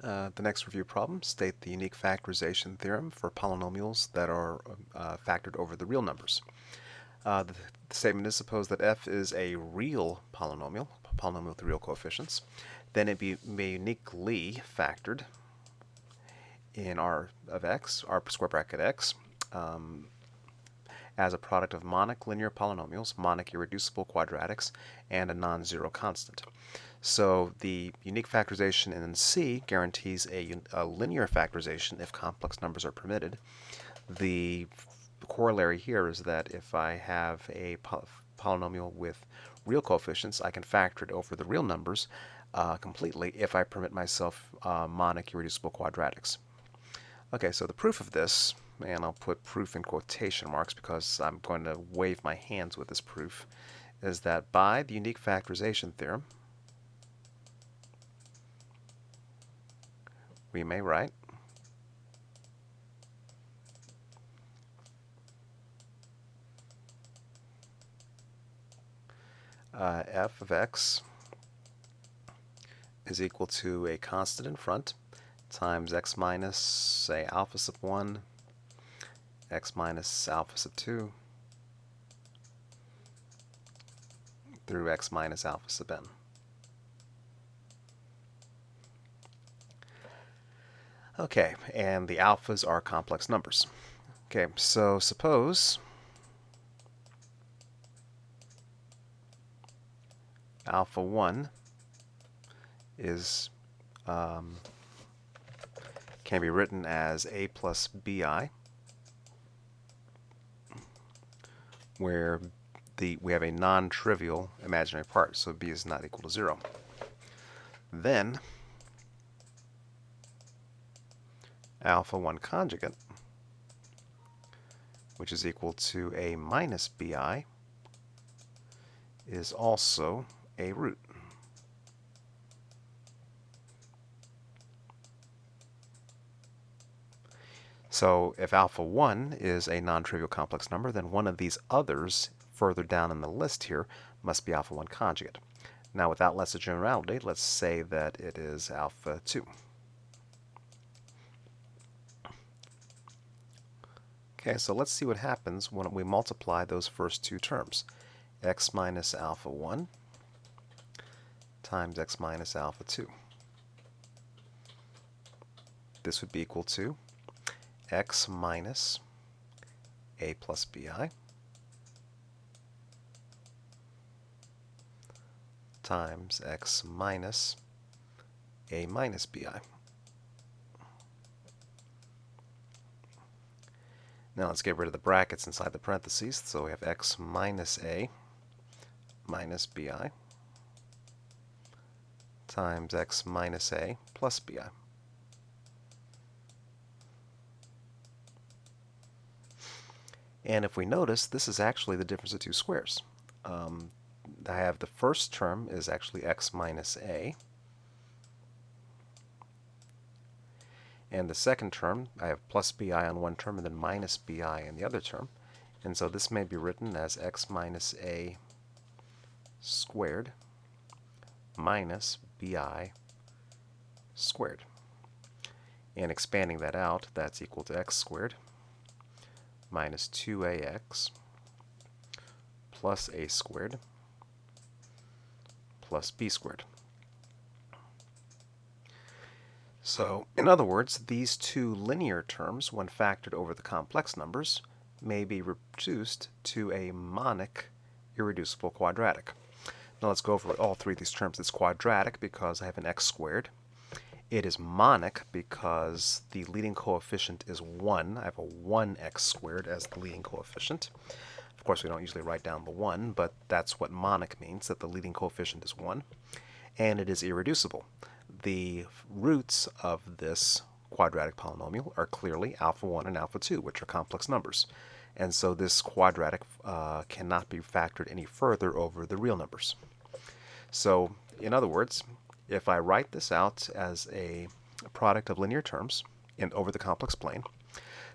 The next review problem, state the unique factorization theorem for polynomials that are factored over the real numbers. The statement is, suppose that f is a real polynomial with real coefficients, then it be uniquely factored in r of x, r square bracket x, as a product of monic linear polynomials, monic irreducible quadratics, and a non-zero constant. So the unique factorization in C guarantees a linear factorization if complex numbers are permitted. The corollary here is that if I have a polynomial with real coefficients, I can factor it over the real numbers completely if I permit myself monic irreducible quadratics. Okay, so the proof of this, and I'll put proof in quotation marks because I'm going to wave my hands with this proof, is that by the unique factorization theorem, we may write f of x is equal to a constant in front times x minus, say, alpha sub 1, x minus alpha sub 2, through x minus alpha sub n. Okay, and the alphas are complex numbers. Okay, so suppose alpha 1 is can be written as a plus bi, where we have a non-trivial imaginary part, so b is not equal to 0. Then alpha 1 conjugate, which is equal to a minus bi, is also a root. So if alpha 1 is a non-trivial complex number, then one of these others further down in the list here must be alpha 1 conjugate. Now, without less of generality, let's say that it is alpha 2. Okay, so let's see what happens when we multiply those first two terms. X minus alpha 1 times x minus alpha 2. This would be equal to x minus a plus bi times x minus a minus bi. Now let's get rid of the brackets inside the parentheses. So we have x minus a minus bi times x minus a plus bi. And if we notice, this is actually the difference of two squares. I have the first term is actually x minus a. And the second term, I have plus bi on one term and then minus bi in the other term. And so this may be written as x minus a squared minus bi squared. And expanding that out, that's equal to x squared minus 2ax plus a squared plus b squared. So, in other words, these two linear terms, when factored over the complex numbers, may be reduced to a monic irreducible quadratic. Now let's go over all three of these terms. It's quadratic because I have an x squared. It is monic because the leading coefficient is 1. I have a 1x squared as the leading coefficient. Of course, we don't usually write down the 1, but that's what monic means, that the leading coefficient is 1. And it is irreducible. The roots of this quadratic polynomial are clearly alpha 1 and alpha 2, which are complex numbers. And so this quadratic cannot be factored any further over the real numbers. So, in other words, if I write this out as a product of linear terms over the complex plane,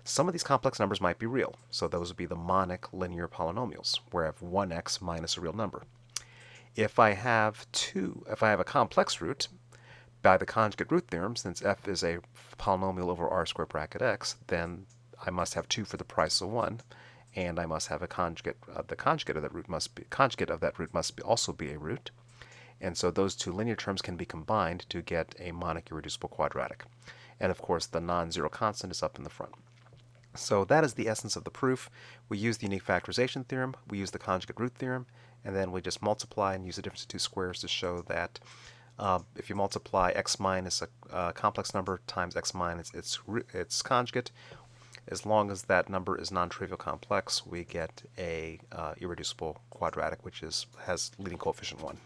some of these complex numbers might be real. So those would be the monic linear polynomials, where I have 1x minus a real number. If I have a complex root, by the conjugate root theorem, since f is a polynomial over r squared bracket x, then I must have 2 for the price of 1, and I must have a conjugate. The conjugate of that root must also be a root. And so those two linear terms can be combined to get a monic irreducible quadratic. And of course, the non-zero constant is up in the front. So that is the essence of the proof. We use the unique factorization theorem, we use the conjugate root theorem, and then we just multiply and use the difference of two squares to show that if you multiply x minus a complex number times x minus its conjugate, as long as that number is non-trivial complex, we get a irreducible quadratic, which has leading coefficient 1.